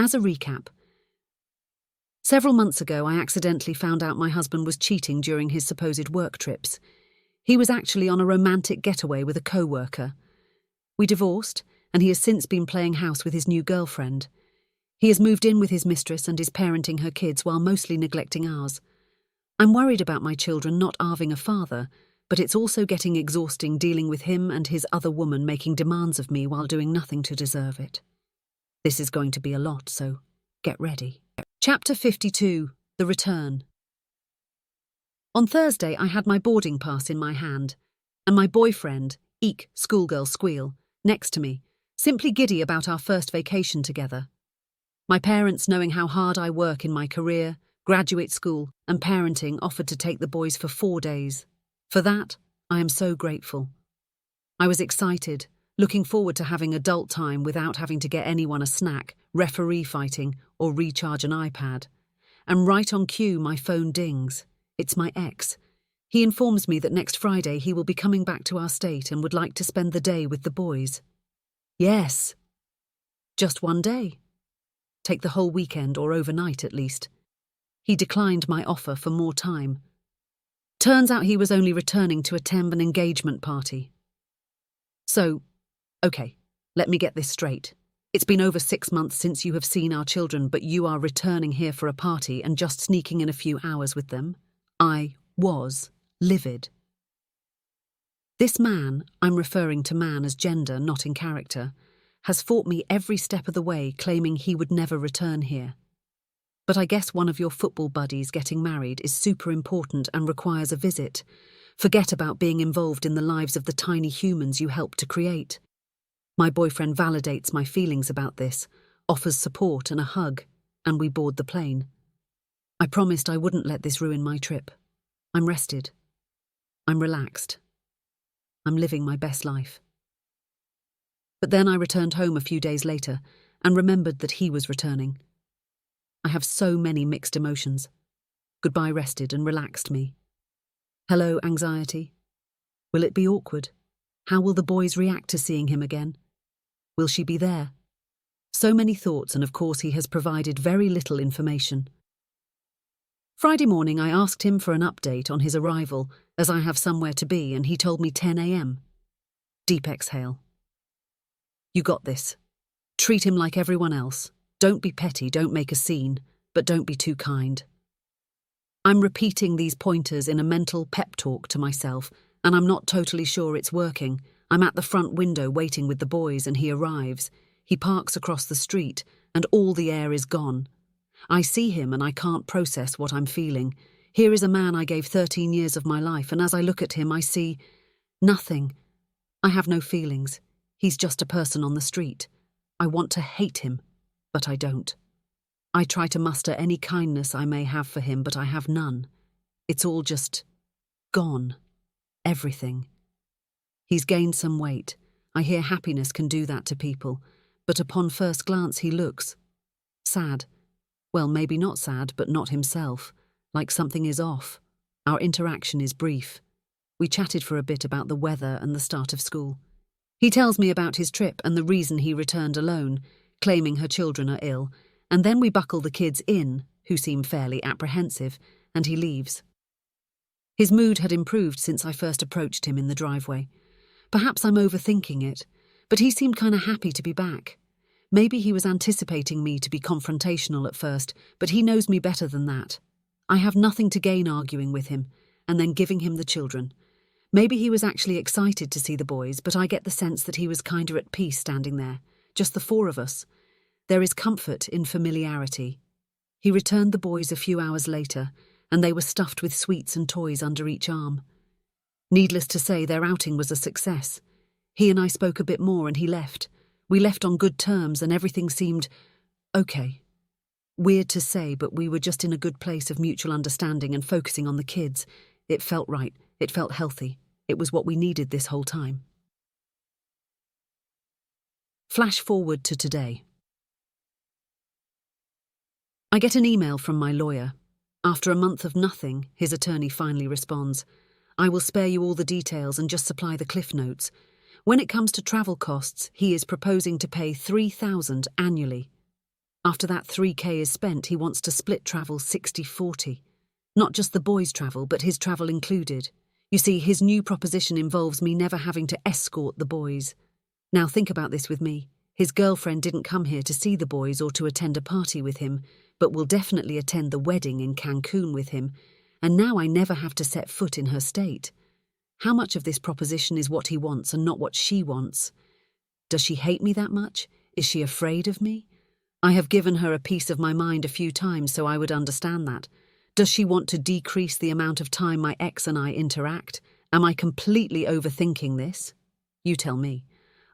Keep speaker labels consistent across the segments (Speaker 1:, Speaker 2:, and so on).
Speaker 1: As a recap, several months ago I accidentally found out my husband was cheating during his supposed work trips. He was actually on a romantic getaway with a co-worker. We divorced, and he has since been playing house with his new girlfriend. He has moved in with his mistress and is parenting her kids while mostly neglecting ours. I'm worried about my children not having a father, but it's also getting exhausting dealing with him and his other woman making demands of me while doing nothing to deserve it. This is going to be a lot, so get ready. Chapter 52, The Return. On Thursday, I had my boarding pass in my hand, and my boyfriend, eek, schoolgirl squeal, next to me, simply giddy about our first vacation together. My parents, knowing how hard I work in my career, graduate school, and parenting, offered to take the boys for 4 days. For that, I am so grateful. I was excited, looking forward to having adult time without having to get anyone a snack, referee fighting, or recharge an iPad. And right on cue, my phone dings. It's my ex. He informs me that next Friday he will be coming back to our state and would like to spend the day with the boys. Yes. Just 1 day. Take the whole weekend or overnight at least. He declined my offer for more time. Turns out he was only returning to attend an engagement party. So, okay, let me get this straight. It's been over 6 months since you have seen our children, but you are returning here for a party and just sneaking in a few hours with them? I was livid. This man, I'm referring to man as gender, not in character, has fought me every step of the way, claiming he would never return here. But I guess one of your football buddies getting married is super important and requires a visit. Forget about being involved in the lives of the tiny humans you helped to create. My boyfriend validates my feelings about this, offers support and a hug, and we board the plane. I promised I wouldn't let this ruin my trip. I'm rested. I'm relaxed. I'm living my best life. But then I returned home a few days later and remembered that he was returning. I have so many mixed emotions. Goodbye rested and relaxed me. Hello, anxiety. Will it be awkward? How will the boys react to seeing him again? Will she be there? So many thoughts, and of course he has provided very little information. Friday morning I asked him for an update on his arrival, as I have somewhere to be, and he told me 10 a.m. Deep exhale. You got this. Treat him like everyone else. Don't be petty, don't make a scene, but don't be too kind. I'm repeating these pointers in a mental pep talk to myself, and I'm not totally sure it's working. I'm at the front window waiting with the boys and he arrives. He parks across the street and all the air is gone. I see him and I can't process what I'm feeling. Here is a man I gave 13 years of my life, and as I look at him I see nothing. I have no feelings. He's just a person on the street. I want to hate him, but I don't. I try to muster any kindness I may have for him, but I have none. It's all just gone. Everything. He's gained some weight. I hear happiness can do that to people, but upon first glance he looks sad. Well, maybe not sad, but not himself, like something is off. Our interaction is brief. We chatted for a bit about the weather and the start of school. He tells me about his trip and the reason he returned alone, claiming her children are ill, and then we buckle the kids in, who seem fairly apprehensive, and he leaves. His mood had improved since I first approached him in the driveway. Perhaps I'm overthinking it, but he seemed kind of happy to be back. Maybe he was anticipating me to be confrontational at first, but he knows me better than that. I have nothing to gain arguing with him, and then giving him the children. Maybe he was actually excited to see the boys, but I get the sense that he was kinda at peace standing there, just the 4 of us. There is comfort in familiarity. He returned the boys a few hours later, and they were stuffed with sweets and toys under each arm. Needless to say, their outing was a success. He and I spoke a bit more and he left. We left on good terms and everything seemed okay. Weird to say, but we were just in a good place of mutual understanding and focusing on the kids. It felt right. It felt healthy. It was what we needed this whole time. Flash forward to today. I get an email from my lawyer. After a month of nothing, his attorney finally responds. I will spare you all the details and just supply the cliff notes. When it comes to travel costs, he is proposing to pay $3,000 annually. After that 3K is spent, he wants to split travel 60-40. Not just the boys' travel, but his travel included. You see, his new proposition involves me never having to escort the boys. Now think about this with me. His girlfriend didn't come here to see the boys or to attend a party with him, but will definitely attend the wedding in Cancun with him, and now I never have to set foot in her state. How much of this proposition is what he wants and not what she wants? Does she hate me that much? Is she afraid of me? I have given her a piece of my mind a few times so I would understand that. Does she want to decrease the amount of time my ex and I interact? Am I completely overthinking this? You tell me.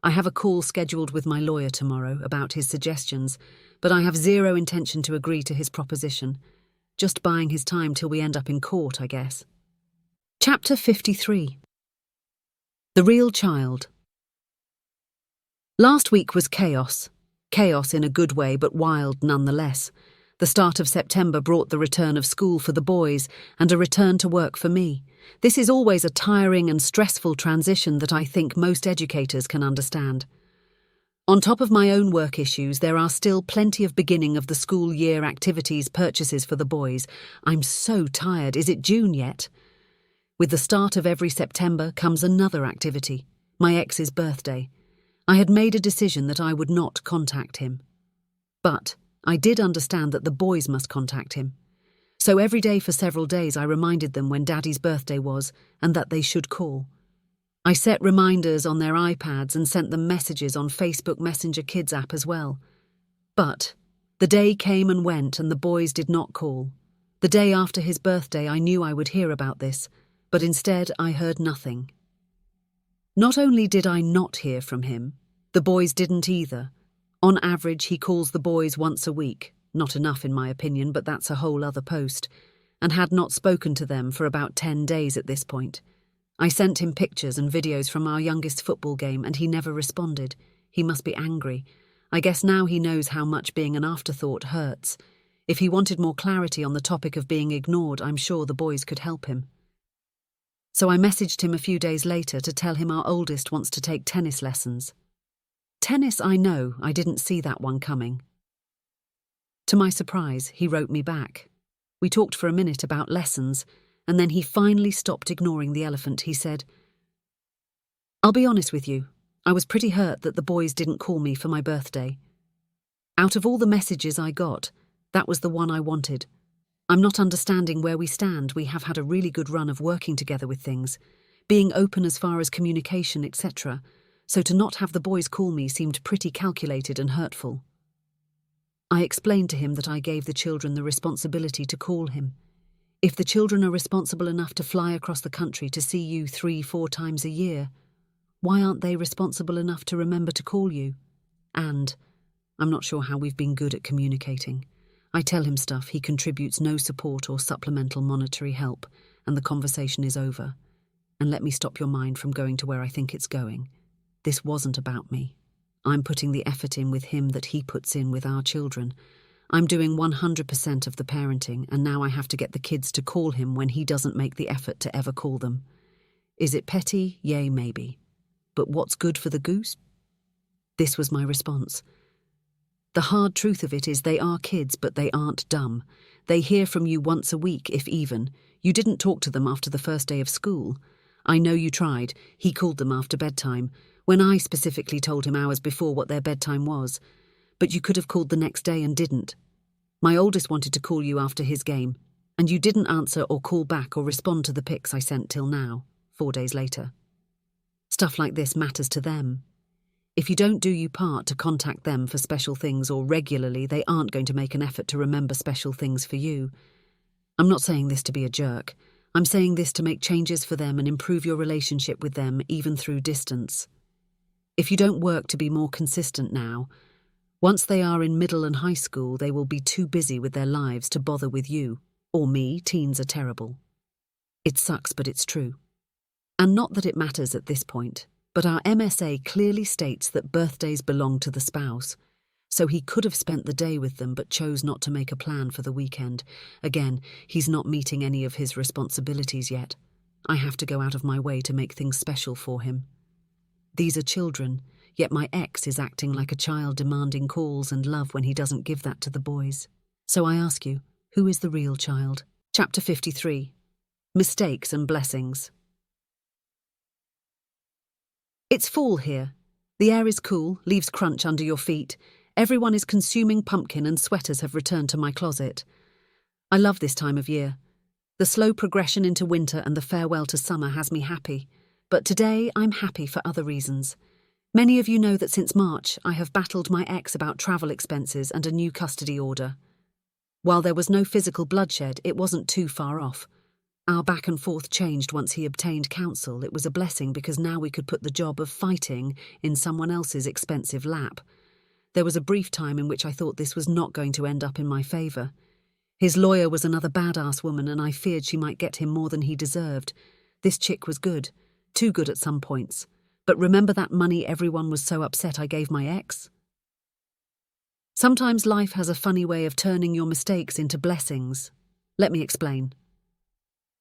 Speaker 1: I have a call scheduled with my lawyer tomorrow about his suggestions, but I have zero intention to agree to his proposition. Just buying his time till we end up in court, I guess. Chapter 53. The Real Child. Last week was chaos. Chaos in a good way, but wild nonetheless. The start of September brought the return of school for the boys and a return to work for me. This is always a tiring and stressful transition that I think most educators can understand. On top of my own work issues, there are still plenty of beginning of the school year activities purchases for the boys. I'm so tired. Is it June yet? With the start of every September comes another activity, my ex's birthday. I had made a decision that I would not contact him. But I did understand that the boys must contact him. So every day for several days I reminded them when Daddy's birthday was and that they should call. I set reminders on their iPads and sent them messages on Facebook Messenger Kids app as well. But the day came and went and the boys did not call. The day after his birthday I knew I would hear about this, but instead I heard nothing. Not only did I not hear from him, the boys didn't either. On average, he calls the boys once a week, not enough in my opinion, but that's a whole other post, and had not spoken to them for about 10 days at this point. I sent him pictures and videos from our youngest football game and he never responded. He must be angry. I guess now he knows how much being an afterthought hurts. If he wanted more clarity on the topic of being ignored, I'm sure the boys could help him. So I messaged him a few days later to tell him our oldest wants to take tennis lessons. Tennis, I know, I didn't see that one coming. To my surprise, he wrote me back. We talked for a minute about lessons, and then he finally stopped ignoring the elephant. He said, "I'll be honest with you, I was pretty hurt that the boys didn't call me for my birthday. Out of all the messages I got, that was the one I wanted. I'm not understanding where we stand. We have had a really good run of working together with things, being open as far as communication, etc., so to not have the boys call me seemed pretty calculated and hurtful." I explained to him that I gave the children the responsibility to call him. If the children are responsible enough to fly across the country to see you 3-4 times a year, why aren't they responsible enough to remember to call you? And I'm not sure how we've been good at communicating. I tell him stuff, he contributes no support or supplemental monetary help, and the conversation is over. And let me stop your mind from going to where I think it's going. This wasn't about me. I'm putting the effort in with him that he puts in with our children. I'm doing 100% of the parenting, and now I have to get the kids to call him when he doesn't make the effort to ever call them. Is it petty? Yay, maybe. But what's good for the goose? This was my response. The hard truth of it is they are kids, but they aren't dumb. They hear from you once a week, if even. You didn't talk to them after the first day of school. I know you tried. He called them after bedtime, when I specifically told him hours before what their bedtime was. But you could have called the next day and didn't. My oldest wanted to call you after his game, and you didn't answer or call back or respond to the pics I sent till now, 4 days later. Stuff like this matters to them. If you don't do your part to contact them for special things or regularly, they aren't going to make an effort to remember special things for you. I'm not saying this to be a jerk. I'm saying this to make changes for them and improve your relationship with them even through distance. If you don't work to be more consistent now, once they are in middle and high school, they will be too busy with their lives to bother with you, or me. Teens are terrible. It sucks, but it's true. And not that it matters at this point, but our MSA clearly states that birthdays belong to the spouse, so he could have spent the day with them but chose not to make a plan for the weekend. Again, he's not meeting any of his responsibilities yet. I have to go out of my way to make things special for him. These are children. yet my ex is acting like a child demanding calls and love when he doesn't give that to the boys. So I ask you, who is the real child? Chapter 53. Mistakes and Blessings. It's fall here. The air is cool, leaves crunch under your feet. Everyone is consuming pumpkin and sweaters have returned to my closet. I love this time of year. The slow progression into winter and the farewell to summer has me happy. But today I'm happy for other reasons. Many of you know that since March I have battled my ex about travel expenses and a new custody order. While there was no physical bloodshed, it wasn't too far off. Our back and forth changed once he obtained counsel. It was a blessing because now we could put the job of fighting in someone else's expensive lap. There was a brief time in which I thought this was not going to end up in my favour. His lawyer was another badass woman and I feared she might get him more than he deserved. This chick was good, too good at some points. But remember that money everyone was so upset I gave my ex? Sometimes life has a funny way of turning your mistakes into blessings. Let me explain.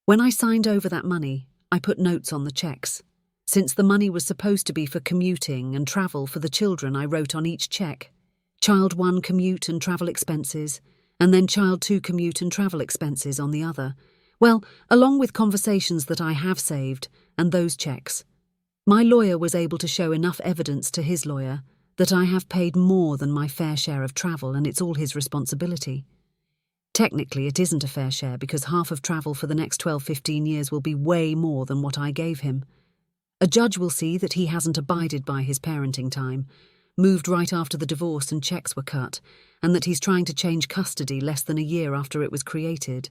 Speaker 1: When I signed over that money, I put notes on the checks. Since the money was supposed to be for commuting and travel for the children, I wrote on each check, Child 1 commute and travel expenses, and then Child 2 commute and travel expenses on the other. Well, along with conversations that I have saved and those checks, my lawyer was able to show enough evidence to his lawyer that I have paid more than my fair share of travel and it's all his responsibility. Technically, it isn't a fair share because half of travel for the next 12-15 years will be way more than what I gave him. A judge will see that he hasn't abided by his parenting time, moved right after the divorce and checks were cut, and that he's trying to change custody less than a year after it was created.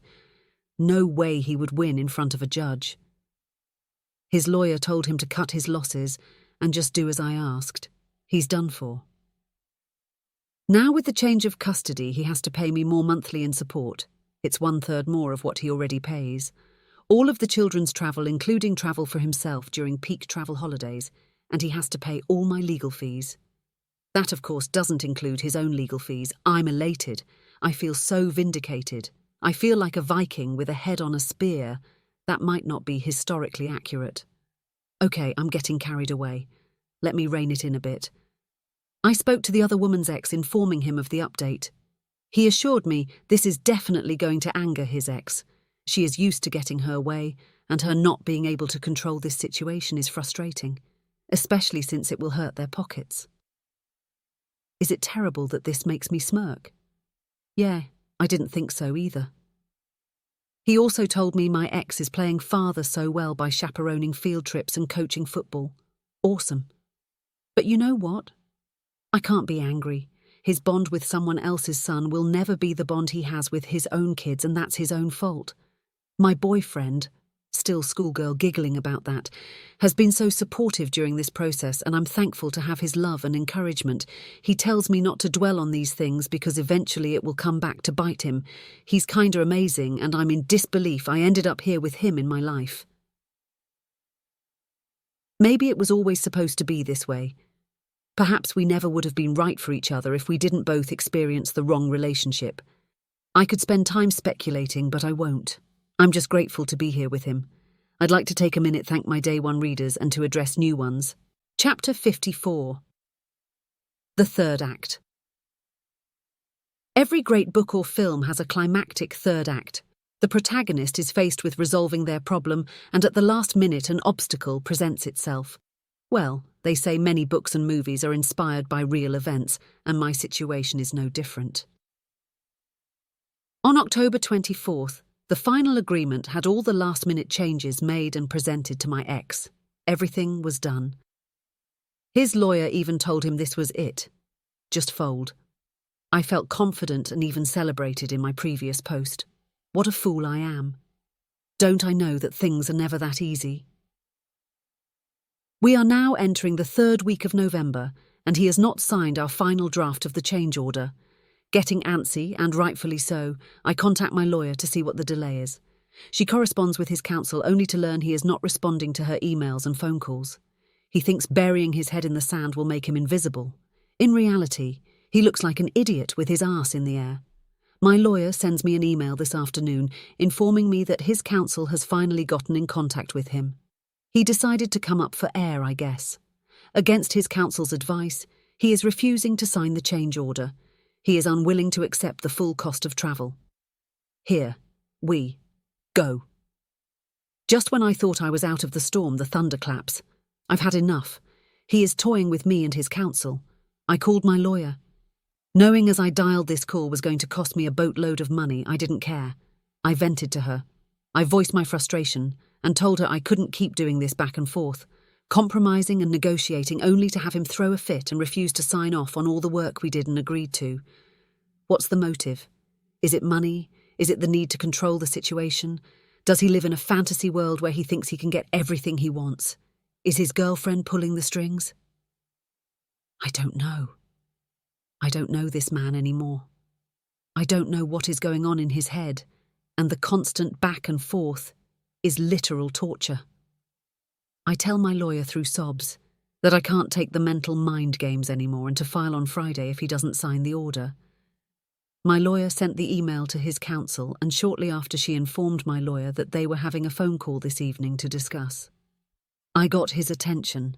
Speaker 1: No way he would win in front of a judge. His lawyer told him to cut his losses and just do as I asked. He's done for. Now with the change of custody, he has to pay me more monthly in support. It's 1/3 more of what he already pays. All of the children's travel, including travel for himself during peak travel holidays, and he has to pay all my legal fees. That, of course, doesn't include his own legal fees. I'm elated. I feel so vindicated. I feel like a Viking with a head on a spear. That might not be historically accurate. Okay, I'm getting carried away. Let me rein it in a bit. I spoke to the other woman's ex, informing him of the update. He assured me this is definitely going to anger his ex. She is used to getting her way, and her not being able to control this situation is frustrating, especially since it will hurt their pockets. Is it terrible that this makes me smirk? Yeah, I didn't think so either. He also told me my ex is playing father so well by chaperoning field trips and coaching football. Awesome. But you know what? I can't be angry. His bond with someone else's son will never be the bond he has with his own kids, and that's his own fault. My boyfriend, still schoolgirl giggling about that, has been so supportive during this process, and I'm thankful to have his love and encouragement. He tells me not to dwell on these things because eventually it will come back to bite him. He's kinda amazing, and I'm in disbelief I ended up here with him in my life. Maybe it was always supposed to be this way. Perhaps we never would have been right for each other if we didn't both experience the wrong relationship. I could spend time speculating, but I won't. I'm just grateful to be here with him. I'd like to take a minute, thank my Day 1 readers and to address new ones. Chapter 54. The Third Act. Every great book or film has a climactic third act. The protagonist is faced with resolving their problem, and at the last minute an obstacle presents itself. Well, they say many books and movies are inspired by real events, and my situation is no different. On October 24th, the final agreement had all the last-minute changes made and presented to my ex. Everything was done. His lawyer even told him this was it. Just fold. I felt confident and even celebrated in my previous post. What a fool I am. Don't I know that things are never that easy? We are now entering the 3rd week of November, and he has not signed our final draft of the change order. Getting antsy, and rightfully so, I contact my lawyer to see what the delay is. She corresponds with his counsel only to learn he is not responding to her emails and phone calls. He thinks burying his head in the sand will make him invisible. In reality, he looks like an idiot with his arse in the air. My lawyer sends me an email this afternoon informing me that his counsel has finally gotten in contact with him. He decided to come up for air, I guess. Against his counsel's advice, he is refusing to sign the change order. He is unwilling to accept the full cost of travel. Here, we go. Just when I thought I was out of the storm, the thunder claps. I've had enough. He is toying with me and his counsel. I called my lawyer. Knowing as I dialed this call was going to cost me a boatload of money, I didn't care. I vented to her. I voiced my frustration and told her I couldn't keep doing this back and forth, compromising and negotiating only to have him throw a fit and refuse to sign off on all the work we did and agreed to. What's the motive? Is it money? Is it the need to control the situation? Does he live in a fantasy world where he thinks he can get everything he wants? Is his girlfriend pulling the strings? I don't know. I don't know this man anymore. I don't know what is going on in his head, and the constant back and forth is literal torture. I tell my lawyer through sobs that I can't take the mental mind games anymore and to file on Friday if he doesn't sign the order. My lawyer sent the email to his counsel, and shortly after she informed my lawyer that they were having a phone call this evening to discuss. I got his attention.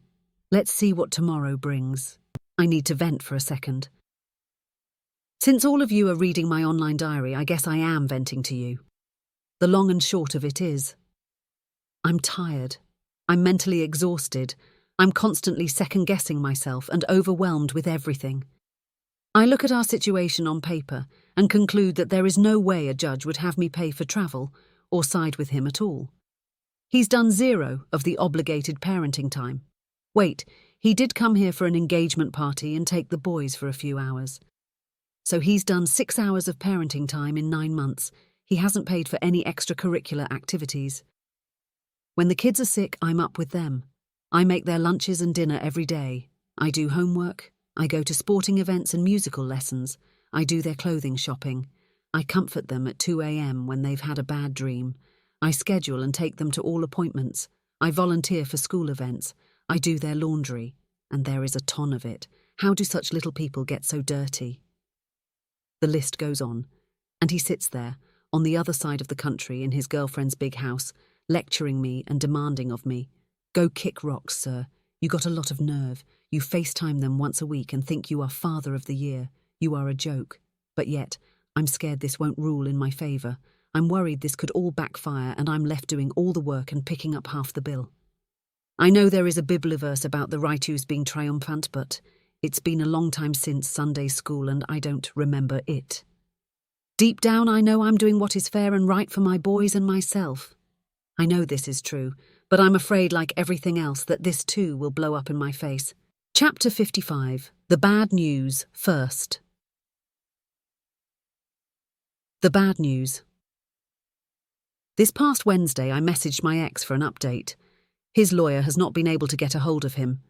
Speaker 1: Let's see what tomorrow brings. I need to vent for a second. Since all of you are reading my online diary, I guess I am venting to you. The long and short of it is, I'm tired. I'm mentally exhausted. I'm constantly second-guessing myself and overwhelmed with everything. I look at our situation on paper and conclude that there is no way a judge would have me pay for travel or side with him at all. He's done 0 of the obligated parenting time. Wait, he did come here for an engagement party and take the boys for a few hours. So he's done 6 hours of parenting time in 9 months. He hasn't paid for any extracurricular activities. When the kids are sick, I'm up with them. I make their lunches and dinner every day. I do homework. I go to sporting events and musical lessons. I do their clothing shopping. I comfort them at 2 a.m. when they've had a bad dream. I schedule and take them to all appointments. I volunteer for school events. I do their laundry. And there is a ton of it. How do such little people get so dirty? The list goes on, and he sits there, on the other side of the country in his girlfriend's big house, lecturing me and demanding of me, "Go kick rocks, sir. You got a lot of nerve. You FaceTime them once a week and think you are father of the year. You are a joke. But yet, I'm scared this won't rule in my favour. I'm worried this could all backfire and I'm left doing all the work and picking up half the bill. I know there is a Bibliverse about the righteous being triumphant, but it's been a long time since Sunday school and I don't remember it. Deep down, I know I'm doing what is fair and right for my boys and myself. I know this is true, but I'm afraid, like everything else, that this too will blow up in my face. Chapter 55. The Bad News First. The bad news. This past Wednesday, I messaged my ex for an update. His lawyer has not been able to get a hold of him.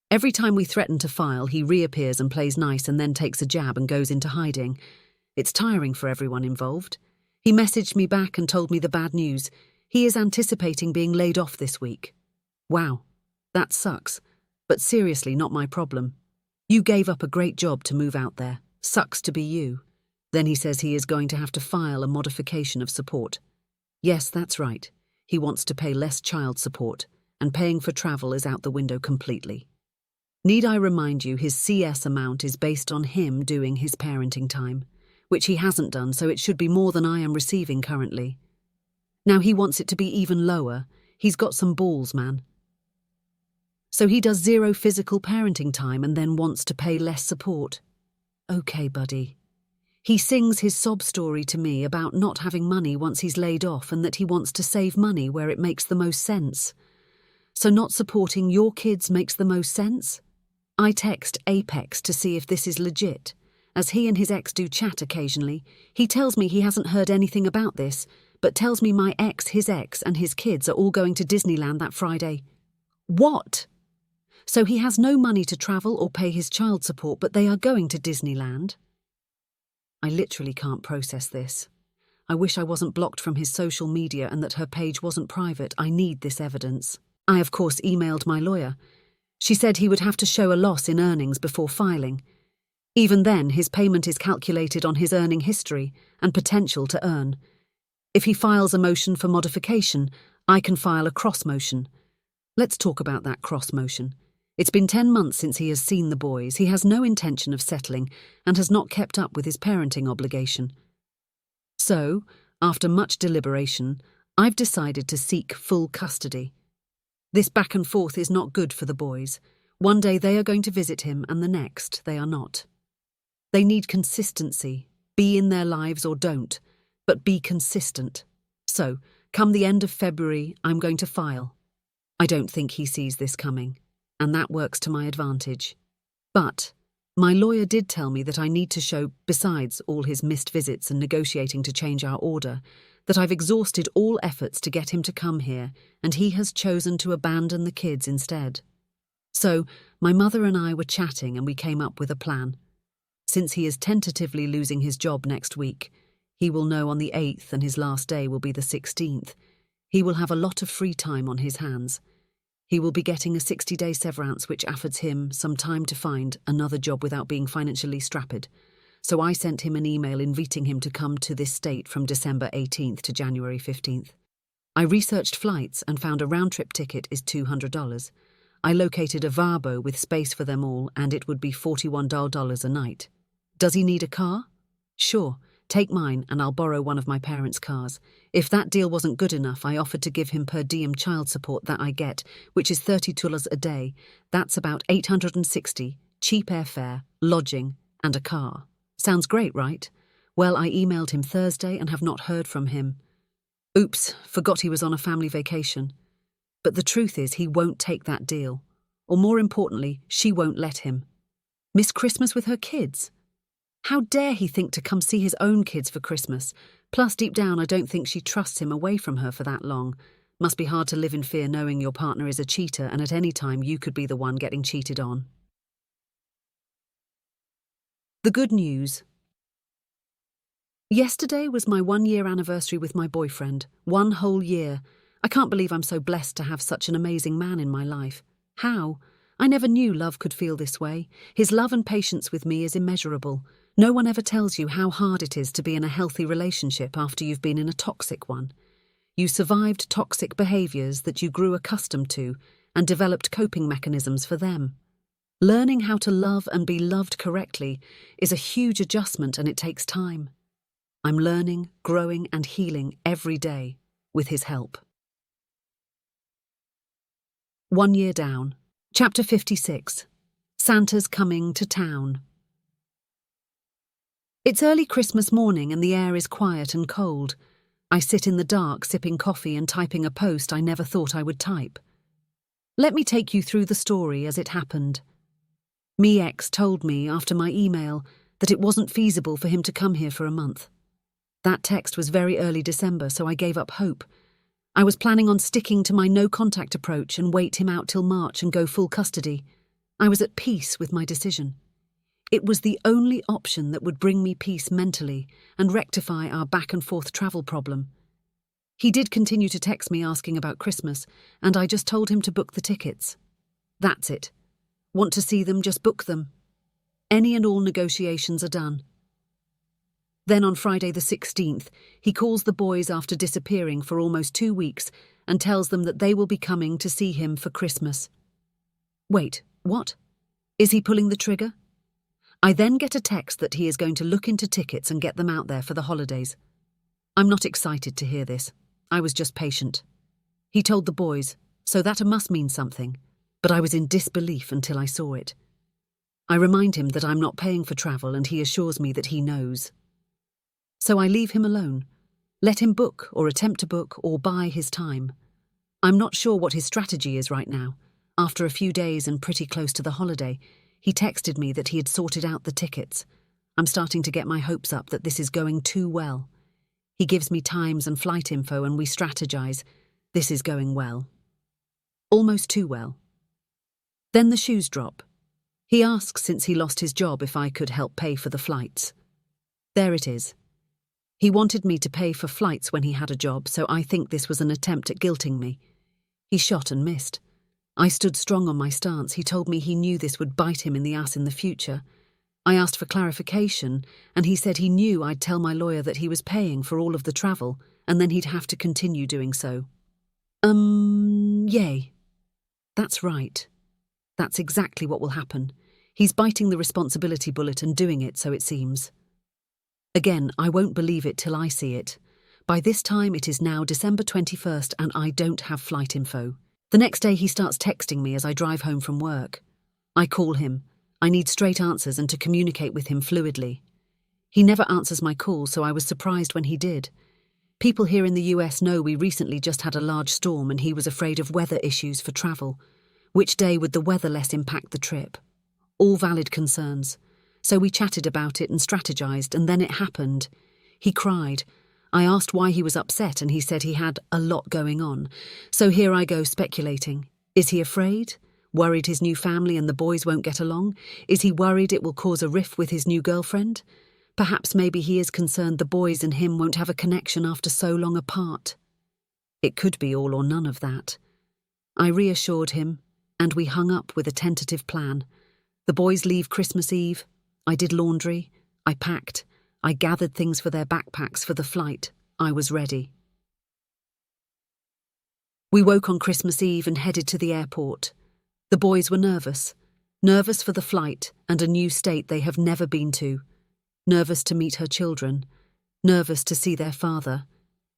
Speaker 1: Every time we threaten to file, he reappears and plays nice and then takes a jab and goes into hiding. It's tiring for everyone involved. He messaged me back and told me the bad news. He is anticipating being laid off this week. Wow, that sucks. But seriously, not my problem. You gave up a great job to move out there. Sucks to be you. Then he says he is going to have to file a modification of support. Yes, that's right. He wants to pay less child support, and paying for travel is out the window completely. Need I remind you, his CS amount is based on him doing his parenting time, which he hasn't done, so it should be more than I am receiving currently. Now he wants it to be even lower. He's got some balls, man. So he does 0 physical parenting time and then wants to pay less support. Okay, buddy. He sings his sob story to me about not having money once he's laid off and that he wants to save money where it makes the most sense. So not supporting your kids makes the most sense? I text Apex to see if this is legit. As he and his ex do chat occasionally, he tells me he hasn't heard anything about this, but tells me my ex, his ex, and his kids are all going to Disneyland that Friday. What? So he has no money to travel or pay his child support, but they are going to Disneyland? I literally can't process this. I wish I wasn't blocked from his social media and that her page wasn't private. I need this evidence. I, of course, emailed my lawyer. She said he would have to show a loss in earnings before filing. Even then, his payment is calculated on his earning history and potential to earn. If he files a motion for modification, I can file a cross motion. Let's talk about that cross motion. It's been 10 months since he has seen the boys. He has no intention of settling and has not kept up with his parenting obligation. So, after much deliberation, I've decided to seek full custody. This back and forth is not good for the boys. One day they are going to visit him and the next they are not. They need consistency. Be in their lives or don't, but be consistent. So, come the end of February, I'm going to file. I don't think he sees this coming, and that works to my advantage. But my lawyer did tell me that I need to show, besides all his missed visits and negotiating to change our order, that I've exhausted all efforts to get him to come here, and he has chosen to abandon the kids instead. So, my mother and I were chatting and we came up with a plan. Since he is tentatively losing his job next week, he will know on the 8th and his last day will be the 16th. He will have a lot of free time on his hands. He will be getting a 60-day severance which affords him some time to find another job without being financially strapped. So I sent him an email inviting him to come to this state from December 18th to January 15th. I researched flights and found a round-trip ticket is $200. I located a Varbo with space for them all and it would be $41 a night. Does he need a car? Sure, take mine and I'll borrow one of my parents' cars. If that deal wasn't good enough, I offered to give him per diem child support that I get, which is $30 a day. That's about $860, cheap airfare, lodging, and a car. Sounds great, right? Well, I emailed him Thursday and have not heard from him. Oops, forgot he was on a family vacation. But the truth is he won't take that deal. Or more importantly, she won't let him. Miss Christmas with her kids? How dare he think to come see his own kids for Christmas? Plus, deep down, I don't think she trusts him away from her for that long. Must be hard to live in fear knowing your partner is a cheater and at any time you could be the one getting cheated on. The good news. Yesterday was my 1-year anniversary with my boyfriend. 1 whole year. I can't believe I'm so blessed to have such an amazing man in my life. How? I never knew love could feel this way. His love and patience with me is immeasurable. No one ever tells you how hard it is to be in a healthy relationship after you've been in a toxic one. You survived toxic behaviours that you grew accustomed to and developed coping mechanisms for them. Learning how to love and be loved correctly is a huge adjustment and it takes time. I'm learning, growing and healing every day with his help. 1 year down. Chapter 56. Santa's coming to town. It's early Christmas morning and the air is quiet and cold. I sit in the dark sipping coffee and typing a post I never thought I would type. Let me take you through the story as it happened. Me ex told me after my email that it wasn't feasible for him to come here for a month. That text was very early December, so I gave up hope. I was planning on sticking to my no-contact approach and wait him out till March and go full custody. I was at peace with my decision. It was the only option that would bring me peace mentally and rectify our back-and-forth travel problem. He did continue to text me asking about Christmas, and I just told him to book the tickets. That's it. Want to see them, just book them. Any and all negotiations are done. Then on Friday the 16th, he calls the boys after disappearing for almost 2 weeks and tells them that they will be coming to see him for Christmas. Wait, what? Is he pulling the trigger? I then get a text that he is going to look into tickets and get them out there for the holidays. I'm not excited to hear this. I was just patient. He told the boys, so that must mean something, but I was in disbelief until I saw it. I remind him that I'm not paying for travel and he assures me that he knows. So I leave him alone. Let him book or attempt to book or buy his time. I'm not sure what his strategy is right now. After a few days and pretty close to the holiday, he texted me that he had sorted out the tickets. I'm starting to get my hopes up that this is going too well. He gives me times and flight info and we strategize. This is going well. Almost too well. Then the shoes drop. He asks since he lost his job if I could help pay for the flights. There it is. He wanted me to pay for flights when he had a job, so I think this was an attempt at guilting me. He shot and missed. I stood strong on my stance. He told me he knew this would bite him in the ass in the future. I asked for clarification, and he said he knew I'd tell my lawyer that he was paying for all of the travel, and then he'd have to continue doing so. Yay. That's right. That's exactly what will happen. He's biting the responsibility bullet and doing it, so it seems. Again, I won't believe it till I see it. By this time, it is now December 21st and I don't have flight info. The next day he starts texting me as I drive home from work. I call him. I need straight answers and to communicate with him fluidly. He never answers my calls, so I was surprised when he did. People here in the US know we recently just had a large storm and he was afraid of weather issues for travel. Which day would the weather less impact the trip? All valid concerns. So we chatted about it and strategized, and then it happened. He cried. I asked why he was upset and he said he had a lot going on. So here I go speculating. Is he afraid? Worried his new family and the boys won't get along? Is he worried it will cause a rift with his new girlfriend? Perhaps maybe he is concerned the boys and him won't have a connection after so long apart. It could be all or none of that. I reassured him, and we hung up with a tentative plan. The boys leave Christmas Eve. I did laundry. I packed. I gathered things for their backpacks for the flight. I was ready. We woke on Christmas Eve and headed to the airport. The boys were nervous. Nervous for the flight and a new state they have never been to. Nervous to meet her children. Nervous to see their father.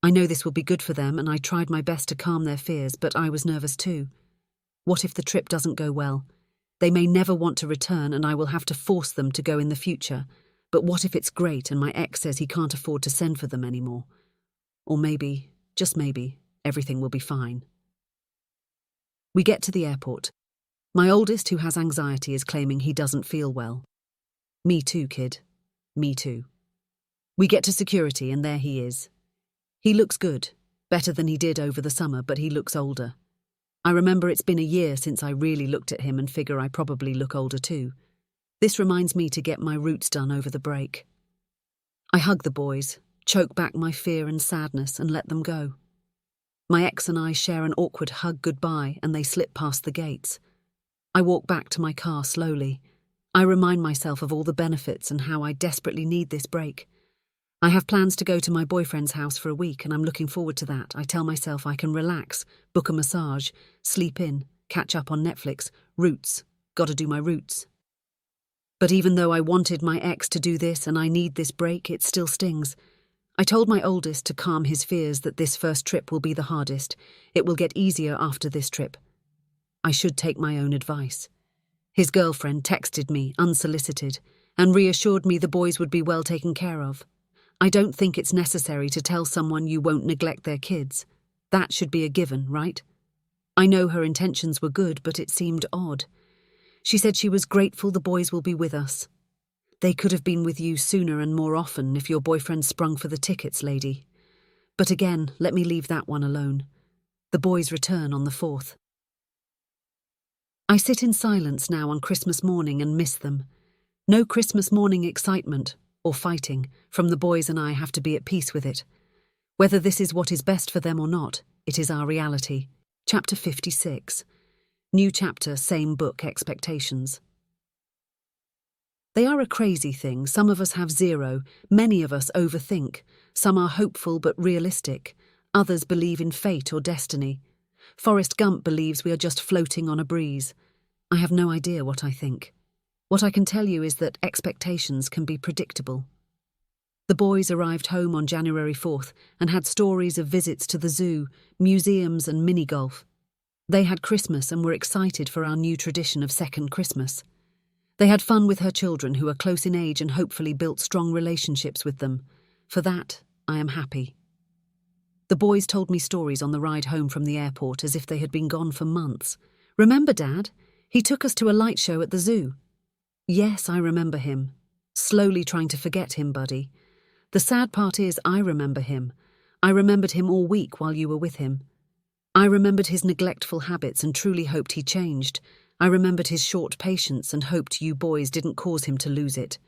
Speaker 1: I know this will be good for them and I tried my best to calm their fears, but I was nervous too. What if the trip doesn't go well? They may never want to return and I will have to force them to go in the future. But what if it's great and my ex says he can't afford to send for them anymore? Or maybe, just maybe, everything will be fine. We get to the airport. My oldest, who has anxiety, is claiming he doesn't feel well. Me too, kid. Me too. We get to security and there he is. He looks good, better than he did over the summer, but he looks older. I remember it's been a year since I really looked at him and figure I probably look older too. This reminds me to get my roots done over the break. I hug the boys, choke back my fear and sadness and let them go. My ex and I share an awkward hug goodbye and they slip past the gates. I walk back to my car slowly. I remind myself of all the benefits and how I desperately need this break. I have plans to go to my boyfriend's house for a week and I'm looking forward to that. I tell myself I can relax, book a massage, sleep in, catch up on Netflix, roots, gotta do my roots. But even though I wanted my ex to do this and I need this break, it still stings. I told my oldest to calm his fears that this first trip will be the hardest. It will get easier after this trip. I should take my own advice. His girlfriend texted me, unsolicited, and reassured me the boys would be well taken care of. I don't think it's necessary to tell someone you won't neglect their kids. That should be a given, right? I know her intentions were good, but it seemed odd. She said she was grateful the boys will be with us. They could have been with you sooner and more often if your boyfriend sprung for the tickets, lady. But again, let me leave that one alone. The boys return on the 4th. I sit in silence now on Christmas morning and miss them. No Christmas morning excitement or fighting from the boys, and I have to be at peace with it. Whether this is what is best for them or not, it is our reality. Chapter 56. New chapter, same book, expectations. They are a crazy thing. Some of us have zero, many of us overthink. Some are hopeful but realistic. Others believe in fate or destiny. Forrest Gump believes we are just floating on a breeze. I have no idea what I think. What I can tell you is that expectations can be predictable. The boys arrived home on January 4th and had stories of visits to the zoo, museums and mini-golf. They had Christmas and were excited for our new tradition of second Christmas. They had fun with her children, who are close in age, and hopefully built strong relationships with them. For that, I am happy. The boys told me stories on the ride home from the airport as if they had been gone for months. Remember, Dad? He took us to a light show at the zoo. Yes, I remember him. Slowly trying to forget him, buddy. The sad part is I remember him. I remembered him all week while you were with him. I remembered his neglectful habits and truly hoped he changed. I remembered his short patience and hoped you boys didn't cause him to lose it.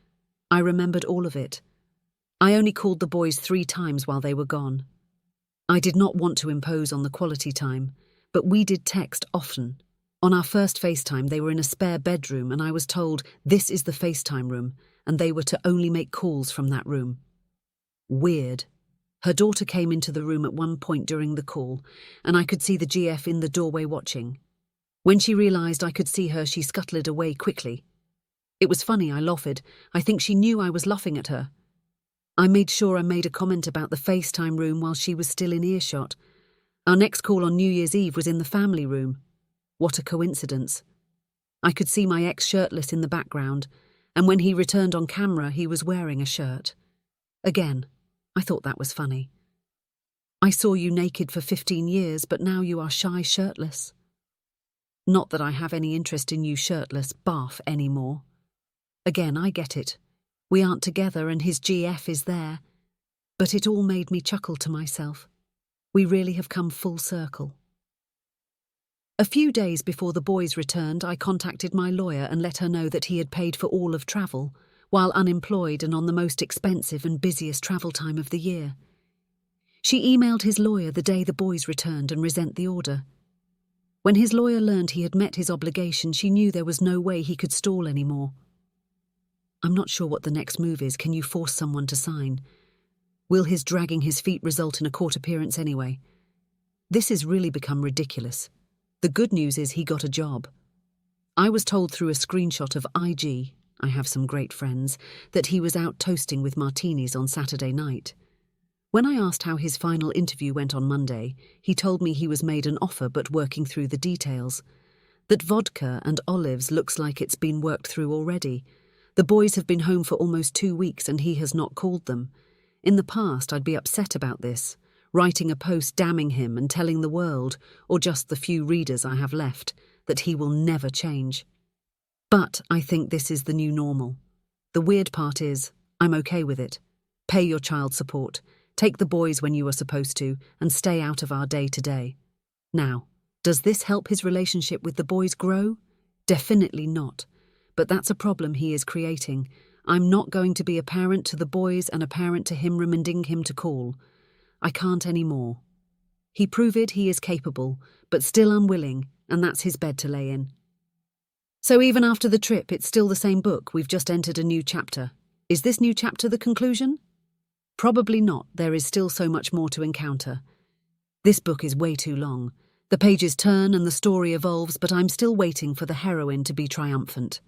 Speaker 1: I remembered all of it. I only called the boys 3 times while they were gone. I did not want to impose on the quality time, but we did text often. On our first FaceTime, they were in a spare bedroom and I was told this is the FaceTime room and they were to only make calls from that room. Weird. Her daughter came into the room at one point during the call and I could see the GF in the doorway watching. When she realised I could see her, she scuttled away quickly. It was funny, I laughed. I think she knew I was laughing at her. I made sure I made a comment about the FaceTime room while she was still in earshot. Our next call on New Year's Eve was in the family room. What a coincidence. I could see my ex shirtless in the background, and when he returned on camera, he was wearing a shirt. Again, I thought that was funny. I saw you naked for 15 years, but now you are shy shirtless. Not that I have any interest in you shirtless, barf, anymore. Again, I get it. We aren't together and his GF is there. But it all made me chuckle to myself. We really have come full circle. A few days before the boys returned, I contacted my lawyer and let her know that he had paid for all of travel, while unemployed and on the most expensive and busiest travel time of the year. She emailed his lawyer the day the boys returned and resent the order. When his lawyer learned he had met his obligation, she knew there was no way he could stall anymore. I'm not sure what the next move is. Can you force someone to sign? Will his dragging his feet result in a court appearance anyway? This has really become ridiculous. The good news is he got a job. I was told through a screenshot of IG, I have some great friends, that he was out toasting with martinis on Saturday night. When I asked how his final interview went on Monday, he told me he was made an offer but working through the details. That vodka and olives looks like it's been worked through already. The boys have been home for almost 2 weeks and he has not called them. In the past, I'd be upset about this, writing a post damning him and telling the world, or just the few readers I have left, that he will never change. But I think this is the new normal. The weird part is, I'm okay with it. Pay your child support, take the boys when you are supposed to, and stay out of our day-to-day. Now, does this help his relationship with the boys grow? Definitely not. But that's a problem he is creating. I'm not going to be a parent to the boys and a parent to him reminding him to call. I can't anymore. He proved he is capable, but still unwilling, and that's his bed to lay in. So even after the trip, it's still the same book. We've just entered a new chapter. Is this new chapter the conclusion? Probably not. There is still so much more to encounter. This book is way too long. The pages turn and the story evolves, but I'm still waiting for the heroine to be triumphant.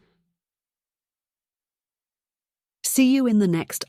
Speaker 1: See you in the next